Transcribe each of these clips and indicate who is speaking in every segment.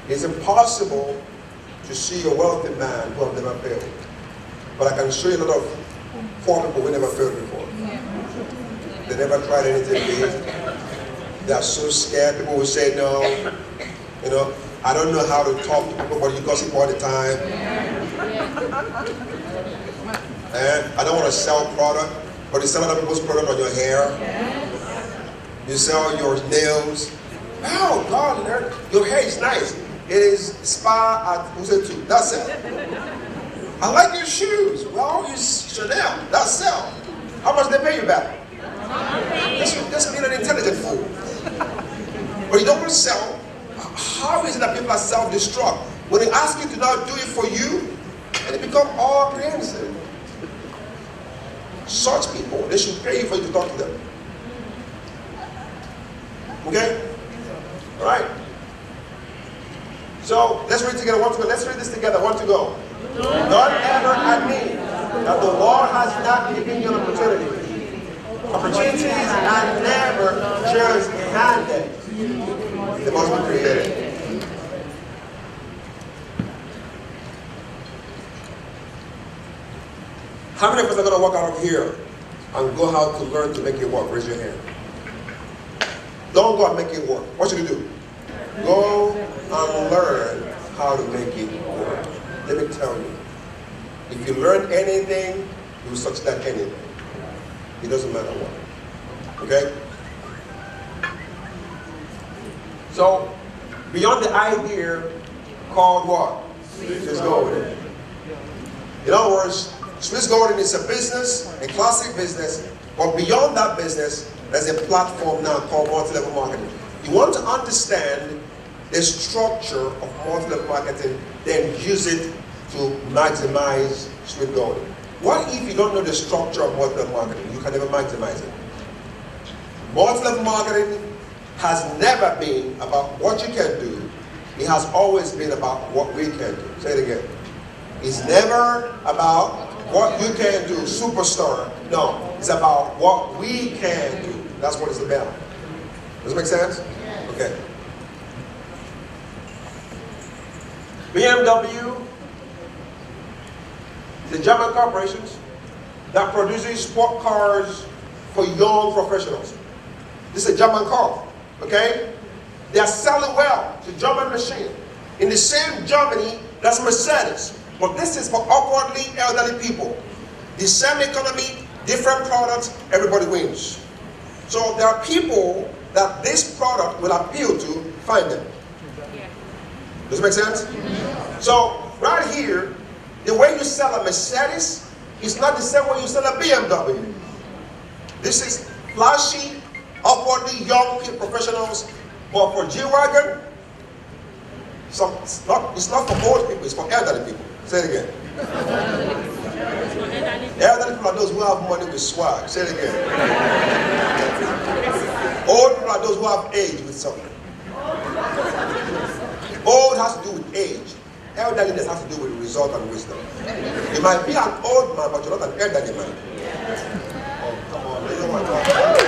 Speaker 1: It's impossible to see a wealthy man who have never failed. But I can show you a lot of poor people who never failed before. They never tried anything big. They are so scared. People will say no. You know, I don't know how to talk to people, but you gossip all the time. And I don't want to sell product, but you sell other people's product on your hair. You sell your nails. Oh God, your hair is nice. It is spa at Ugochukwu. That's it. I like your shoes. Well, you Chanel. That's sell. How much they pay you back? Just being an intelligent fool. But you don't want to sell. How is it that people are self-destruct? When they ask you to now do it for you, and they become all apprehensive. Such people, they should pay you for you to talk to them. Okay? All right. So let's read together. Want to go? Let's read this together. Want to go? Don't ever admit that the Lord has not given you an opportunity. Opportunities are never just handed. They must be created. How many of us are going to walk out of here and go out to learn to make it work? Raise your hand. Don't go and make it work. What should you do? Go and learn how to make it work. Let me tell you, if you learn anything, you will succeed at anything. It doesn't matter what. Okay? So, beyond the idea called what? Swiss Golden. In other words, Swiss Golden is a business, a classic business, but beyond that business, there's a platform now called multi-level marketing. You want to understand the structure of multi-level marketing, then use it to maximize Swiss Golden. What if you don't know the structure of multi-level marketing? You can never maximize it. Multi-level marketing has never been about what you can do. It has always been about what we can do. Say it again. It's never about what you can do, superstar. No, it's about what we can do. That's what it's about. Does it make sense? Okay. BMW is a German corporation that produces sport cars for young professionals. This is a German car, okay? They are selling well. It's a German machine. In the same Germany, that's Mercedes. But this is for upwardly elderly people. The same economy, different products, everybody wins. So there are people that this product will appeal to, find them. Does it make sense? So right here, the way you sell a Mercedes is not the same way you sell a BMW. This is flashy, upwardly young professionals, but for G-Wagon, it's not for old people, it's for elderly people. Say it again. Elderly people are those who have money with swag. Say it again. Old people are those who have age with something. Old has to do with age. Elderliness has to do with result and wisdom. You might be an old man, but you're not an elderly man. Oh, come on. You know what I'm talking about.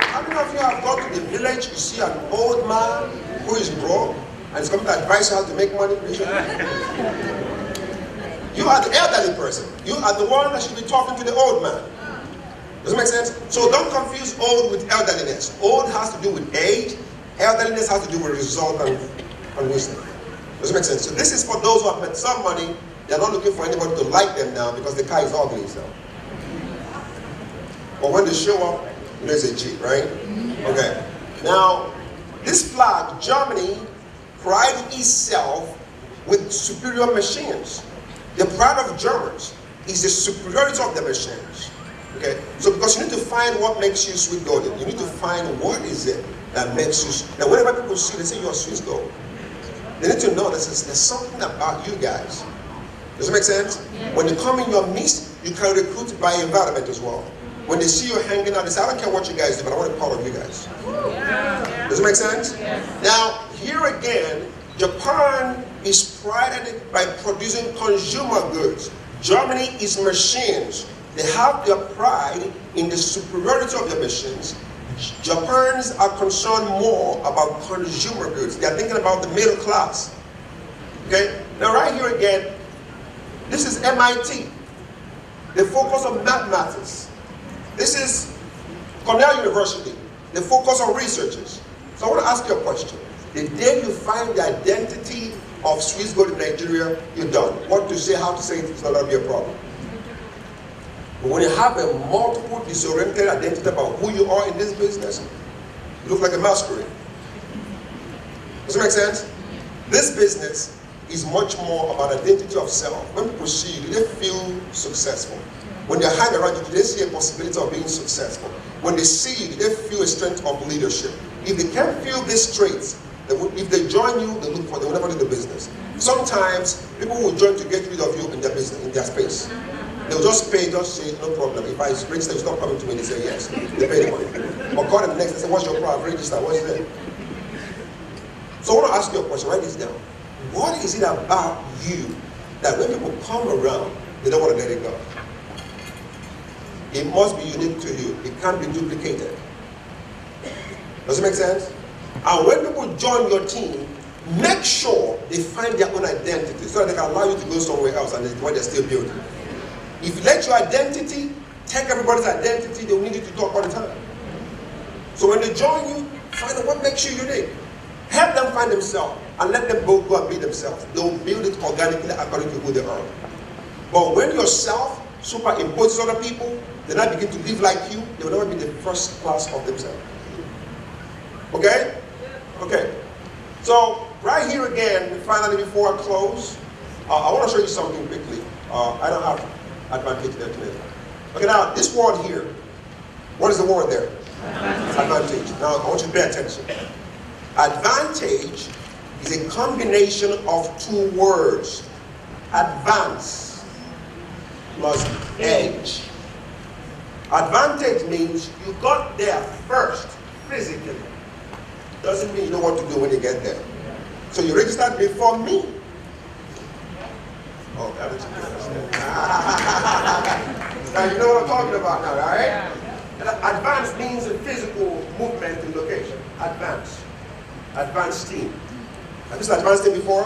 Speaker 1: How many of you have gone to the village, you see an old man who is broke, and he's coming to advise you how to make money? You are the elderly person. You are the one that should be talking to the old man. Does it make sense? So don't confuse old with elderliness. Old has to do with age. Elderliness has to do with result and wisdom. Does it make sense? So this is for those who have made some money. They're not looking for anybody to like them now because the car is ugly. So. But when they show up, there's a G, right? Okay. Now, this flag, Germany, prides itself with superior machines. The pride of Germans is the superiority of the machines. Okay? So because you need to find what makes you Swiss Golden. You need to find what is it that makes you. Now whenever people see, they say you're Swiss Gold. They need to know that there's something about you guys. Does it make sense? Yeah. When you come in your midst, you can recruit by environment as well. When they see you hanging out, they say, I don't care what you guys do, but I want to be part of you guys. Yeah. Does it make sense? Yeah. Now, here again, Japan is prided by producing consumer goods. Germany is machines. They have their pride in the superiority of their machines. Japanese are concerned more about consumer goods. They are thinking about the middle class. Okay? Now right here again, this is MIT. They focus on mathematics. This is Cornell University. They focus on researchers. So I want to ask you a question. The day you find the identity of Swiss Gold in Nigeria, you're done. What to say, how to say it, it's not going to be a problem. But when you have a multiple disoriented identity about who you are in this business, you look like a masquerade. Does it make sense? This business is much more about identity of self. When people see you, do they feel successful? When they hang around you, do they see a possibility of being successful? When they see you, do they feel a strength of leadership? If they can't feel these traits, if they join you, they look for, they will never do the business. Sometimes people will join to get rid of you in their business, in their space. They'll just pay, just say, no problem. If I register, it's not coming to me, they say yes. They pay the money. Or call them next, they say, what's your problem? Register, what's there? So I want to ask you a question, write this down. What is it about you that when people come around, they don't want to let it go? It must be unique to you. It can't be duplicated. Does it make sense? And when people join your team, make sure they find their own identity so that they can allow you to go somewhere else and it's what they're still building. If you let your identity take everybody's identity, they will need you to talk all the time. So when they join you, find out what makes you unique. Help them find themselves and let them both go and be themselves. They will build it organically according to who they are. But when yourself superimposes other people, they now begin to live like you, they will never be the first class of themselves. Okay? Okay. So, right here again, finally before I close, I want to show you something quickly. I don't have advantage there today. Okay, now, this word here, what is the word there? Advantage. Now, I want you to pay attention. Advantage is a combination of two words. Advance plus edge. Advantage means you got there first, physically. Doesn't mean you know what to do when you get there. So you registered before me. Oh, that is good. Now you know what I'm talking about now, right? Advance means a physical movement in location. Advance. Advance team. Have you seen advance team before?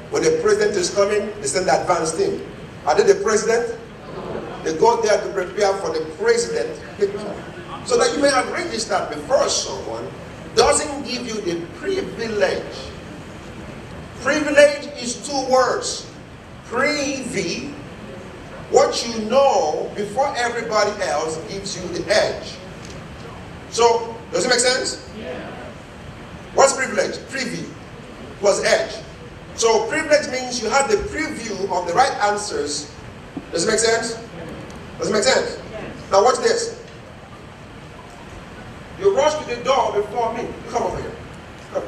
Speaker 1: When the president is coming, they send the advance team. Are they the president? They go there to prepare for the president picture. So that you may have registered before someone doesn't give you the privilege. Privilege is two words. Privy, what you know before everybody else gives you the edge. So, does it make sense? Yeah. What's privilege? Privy plus edge. So privilege means you have the preview of the right answers. Does it make sense? Does it make sense? Now watch this. You rush to the door before me. You come over here. Come.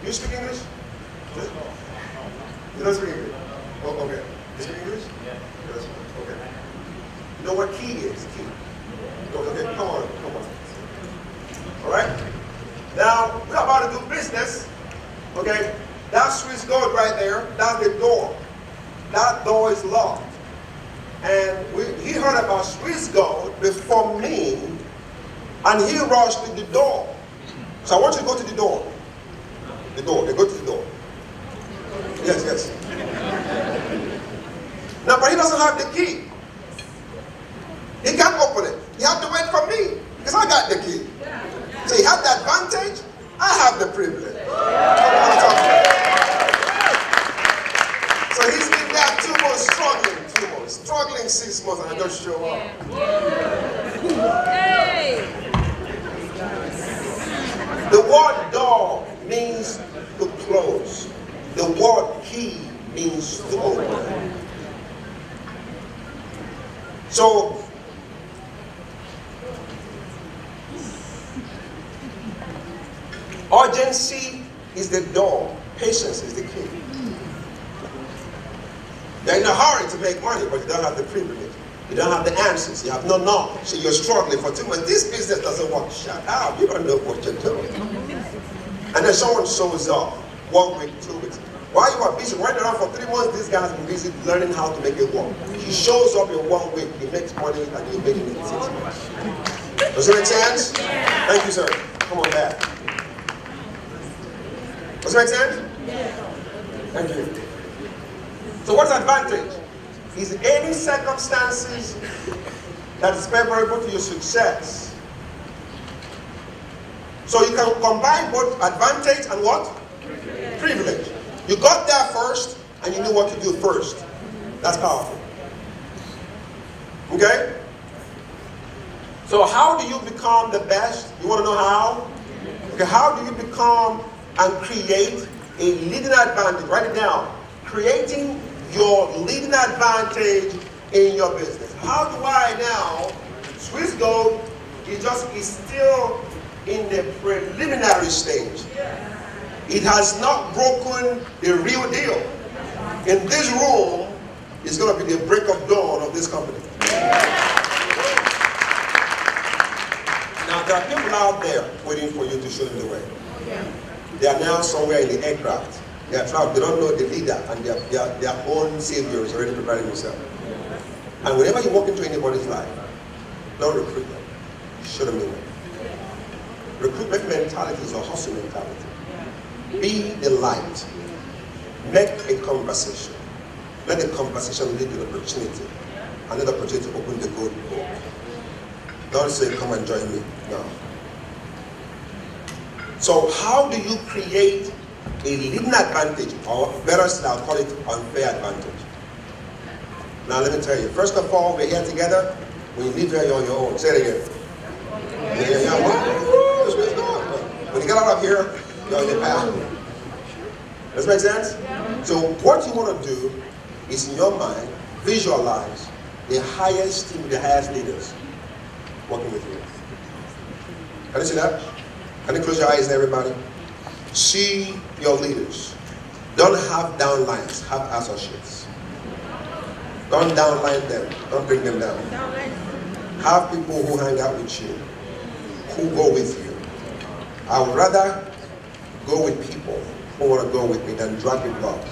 Speaker 1: You speak English? You don't speak English? Oh, okay. You speak English? Yeah. Okay. You know what key is? Key. Okay, come on. Come on. All right? Now, we're about to do business. Okay? That's Swiss Gold right there. That's the door. That door is locked. And he heard about Swiss Gold before me, and he rushed to the door. So I want you to go to the door. The door. They go to the door. Yes, yes. Now, but he doesn't have the key. He can't open it. He had to wait for me, because I got the key. So he had the advantage. I have the privilege. So he's been there 2 months struggling 6 months, and I don't show up. Hey. The word door means to close. The word key means to open. So, urgency is the door. Patience is the key. They're in a hurry to make money, but you don't have the privilege. You don't have the answers. You have no knowledge. So you're struggling for 2 months. This business doesn't work. Shut up. You don't know what you're doing. And then someone shows up 1 week, 2 weeks. While you are busy running around for 3 months, this guy has been busy learning how to make it work. He shows up in 1 week. He makes money, and you're making it in 6 months. Does it make sense? Thank you, sir. Come on back. Does it make sense? Thank you. So what's advantage? Is any circumstances that is favorable to your success. So you can combine both advantage and what? Privilege. You got there first and you knew what to do first. That's powerful. Okay? So how do you become the best? You want to know how? Okay, how do you become and create a leading advantage? Write it down. Creating your leading advantage in your business. How do I now? Swiss Gold is still in the preliminary stage. It has not broken the real deal. In this room, it's going to be the break of dawn of this company. Now, there are people out there waiting for you to show them the way. They are now somewhere in the aircraft. They are trapped. They don't know the leader, and their own savior is already preparing himself. And whenever you walk into anybody's life, don't recruit them. Show them the way. Recruitment mentality is a hustle mentality. Be the light. Make a conversation. Let the conversation lead to an opportunity. And let the opportunity open the good book. Don't say, come and join me. No. So how do you create a leading advantage, or better still, I'll call it unfair advantage? Now let me tell you, first of all, we're here together. When you leave here, you're on your own. Say it again. When you get out of here, you're on your path. Does that make sense? So what you want to do is, in your mind, visualize the highest team, the highest leaders working with you. Can you see that? Can you close your eyes, everybody? See your leaders. Don't have downlines, have associates. Don't downline them. Don't bring them down. Have people who hang out with you, who go with you. I would rather go with people who want to go with me than drag people out.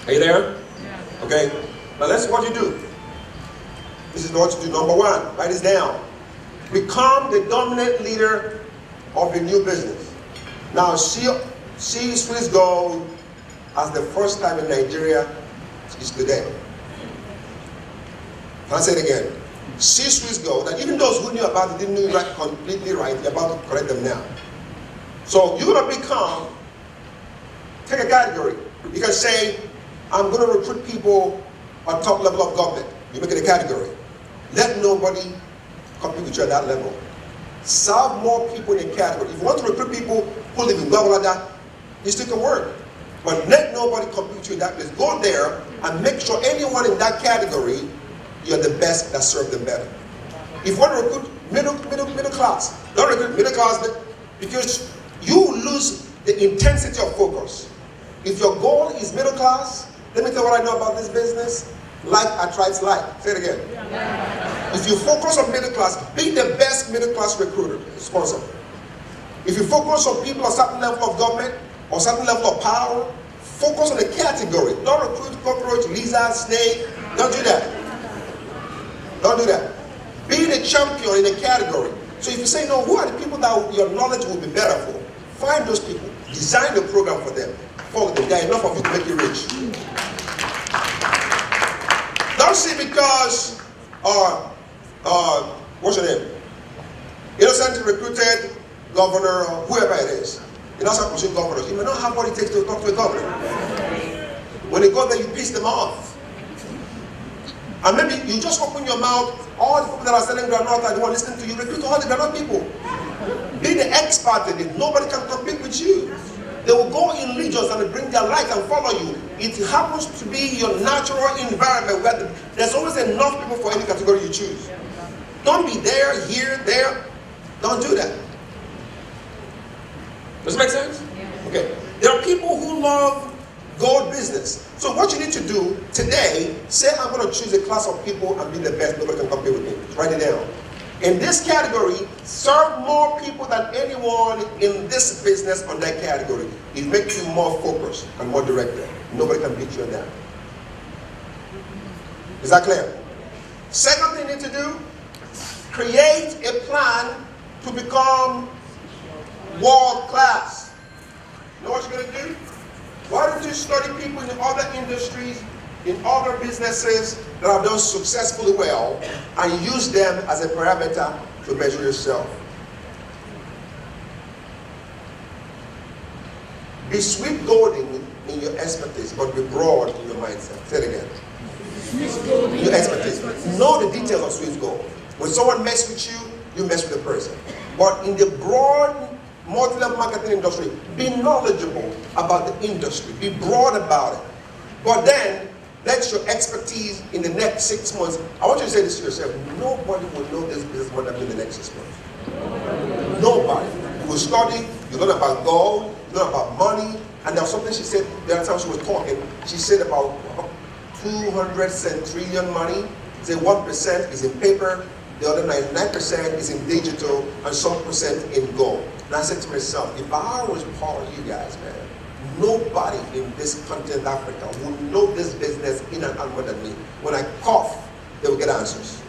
Speaker 1: Are you there? Okay. Now let's see what you do. This is what you do. Number one, write this down. Become the dominant leader of the new business. Now see Swiss Gold as the first time in Nigeria is today. Can I say it again? See Swiss Gold, and even those who knew about it didn't know it completely right, you're about to correct them now. So you're going to become, take a category. You can say, I'm going to recruit people on top level of government. You make it a category. Let nobody compete with you at that level. Serve more people in a category. If you want to recruit people who live in Guadalajara, you still can work. But let nobody compete with you in that place. Go there and make sure anyone in that category, you're the best that serve them better. If you want to recruit middle class, don't recruit middle class because you lose the intensity of focus. If your goal is middle class, let me tell you what I know about this business. Like attracts like. Say it again. If you focus on middle class, be the best middle class recruiter, sponsor. If you focus on people at a certain level of government or certain level of power, focus on the category. Don't recruit cockroach, lizard, snake. Don't do that. Don't do that. Be the champion in a category. So if you say, no, who are the people that your knowledge will be better for? Find those people. Design the program for them. Follow them. There are enough of you to make you rich. Don't say because, what's your name? Innocent recruited governor or whoever it is. You're not supposed to pursue governors. You may not have what it takes to talk to a governor. When they go there, you piss them off. And maybe you just open your mouth, all the people that are selling granite and you want to listen to you, recruit all the granite people. Be the expert in it. Nobody can compete with you. They will go in legions and bring their light and follow you. It happens to be your natural environment where there's always enough people for any category you choose. Don't be there, here, there. Don't do that. Does it make sense? Okay. There are people who love gold business. So what you need to do today, say I'm going to choose a class of people and be the best. Nobody can compete with me. Write it down. In this category, serve more people than anyone in this business on that category. It makes you more focused and more directed. Nobody can beat you on that. Is that clear? Second thing you need to do, create a plan to become world class. You know what you're going to do? Why don't you study people in other industries, in other businesses that have done successfully well, and use them as a parameter to measure yourself? Be sweet golden in your expertise, but be broad in your mindset. Say it again. Your expertise. Know the details of sweet gold. When someone messes with you, you mess with the person. But in the broad multi-level marketing industry, be knowledgeable about the industry. Be broad about it. But then, let your expertise in the next 6 months. I want you to say this to yourself. Nobody will know this business more than me in the next 6 months. Nobody. You will study, you learn about gold, you learn about money. And there was something she said, the other time she was talking, she said about 200 centrillion money. Say 1% is in paper, the other 99% is in digital, and some percent in gold. And I said to myself, if I was part of you guys, man, nobody in this continent, Africa, would know this business in and out more than me. When I cough, they will get answers.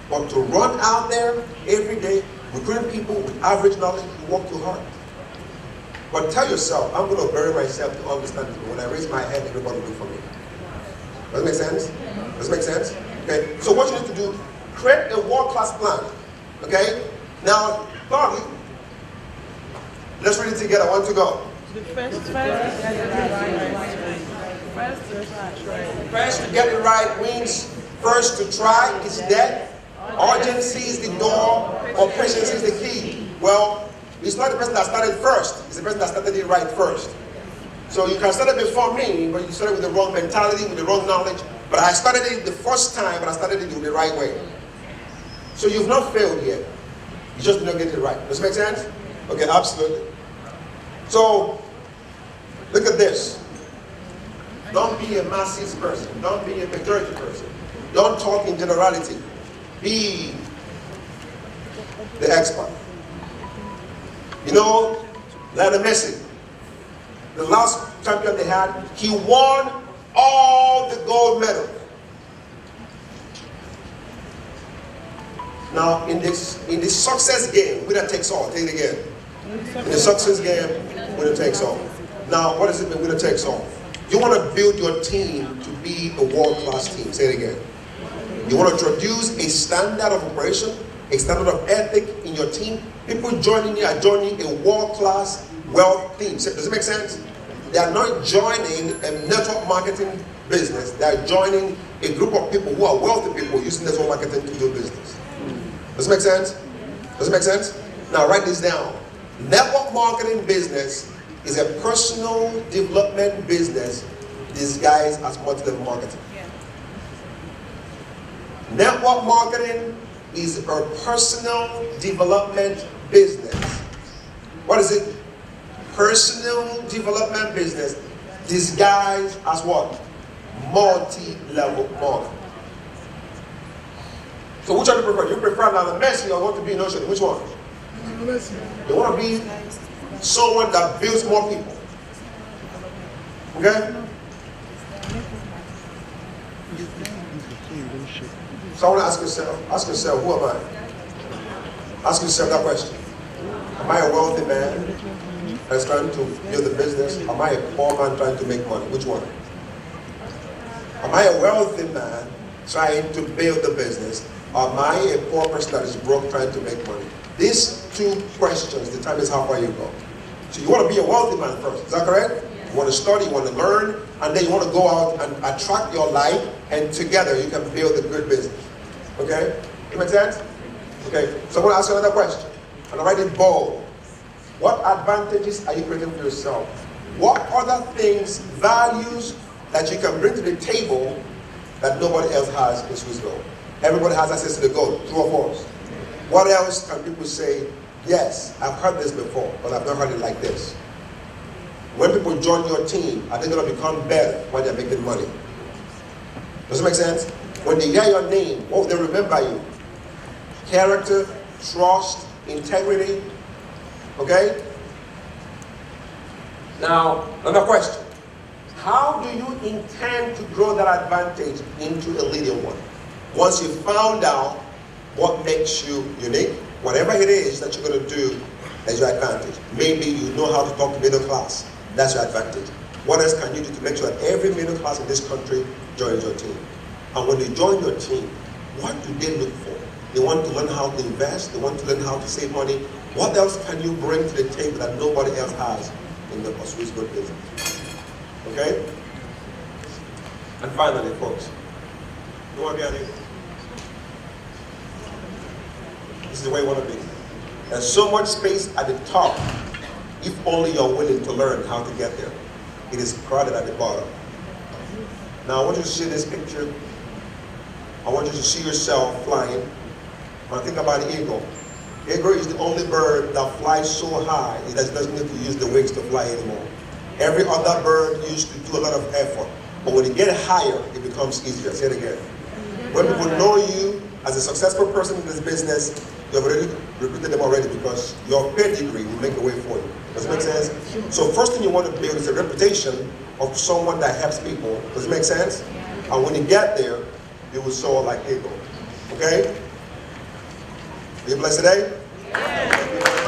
Speaker 1: But to run out there every day, recruiting people with average knowledge, you work too hard. But tell yourself, I'm going to bury myself to understand it. When I raise my head, everybody will do for me. Does it make sense? Does it make sense? Okay. So what you need to do, create a world-class plan. Okay? Now, thirdly, let's read it together. I want to go. First to get it right means first to try is death. Urgency is the door, or patience is the key. Well, it's not the person that started first. It's the person that started it right first. So you can start it before me, but you started with the wrong mentality, with the wrong knowledge. But I started it the first time, but I started it the right way. So you've not failed yet. You just did not get it right. Does it make sense? Okay, absolutely. So, look at this. Don't be a masses person. Don't be a majority person. Don't talk in generality. Be the expert. You know, Lionel Messi, the last champion they had, he won all the gold medals. Now, in this success game, winner takes all. Take it again. In the success game, winner takes all. Now, what does it mean, winner takes all? You want to build your team to be a world-class team. Say it again. You want to introduce a standard of operation, a standard of ethic in your team. People joining you are joining a world-class wealth team. Does it make sense? They are not joining a network marketing business. They are joining a group of people who are wealthy people using network marketing to do business. Does it make sense? Does it make sense? Now write this down. Network marketing business is a personal development business disguised as multi-level marketing. Network marketing is a personal development business. What is it? Personal development business disguised as what? Multi-level marketing. So which one do you prefer? You prefer Lionel Messi or want to be in Ocean? Which one? You want to be someone that builds more people. Okay? So I want to ask yourself, who am I? Ask yourself that question. Am I a wealthy man that's trying to build a business? Am I a poor man trying to make money? Which one? Am I a wealthy man trying to build the business? Or am I a poor person that is broke trying to make money? These two questions determine how far you go. So you want to be a wealthy man first, is that correct? You want to study, you want to learn, and then you want to go out and attract your life, and together you can build a good business. Okay? Does that make sense? Okay, so I'm going to ask you another question. And I write it bold. What advantages are you creating for yourself? What other things, values that you can bring to the table that nobody else has in Swiss Gold? Everybody has access to the gold, true or false? What else can people say, yes, I've heard this before, but I've not heard it like this? When people join your team, are they going to become better when they're making money? Does it make sense? When they hear your name, what will they remember you? Character, trust, integrity. Okay? Now, another question. How do you intend to grow that advantage into a leading one? Once you found out What makes you unique? Whatever it is that you're going to do, that's your advantage. Maybe you know how to talk to middle class. That's your advantage. What else can you do to make sure that every middle class in this country joins your team? And when they join your team, what do they look for? They want to learn how to invest. They want to learn how to save money. What else can you bring to the table that nobody else has in the pursuit of good business? Okay? And finally, folks, you want to be at it? This is the way you want to be. There's so much space at the top if only you're willing to learn how to get there. It is crowded at the bottom. Now I want you to see this picture. I want you to see yourself flying. When I think about the eagle, the eagle is the only bird that flies so high it doesn't need to use the wings to fly anymore. Every other bird used to do a lot of effort. But when you get higher, it becomes easier. Say it again. When people know you as a successful person in this business, you have already recruited them already because your pedigree will make the way for you. Does it make sense? So first thing you want to build is a reputation of someone that helps people. Does it make sense? And when you get there, you will soar like eagle. Okay? Are you blessed today?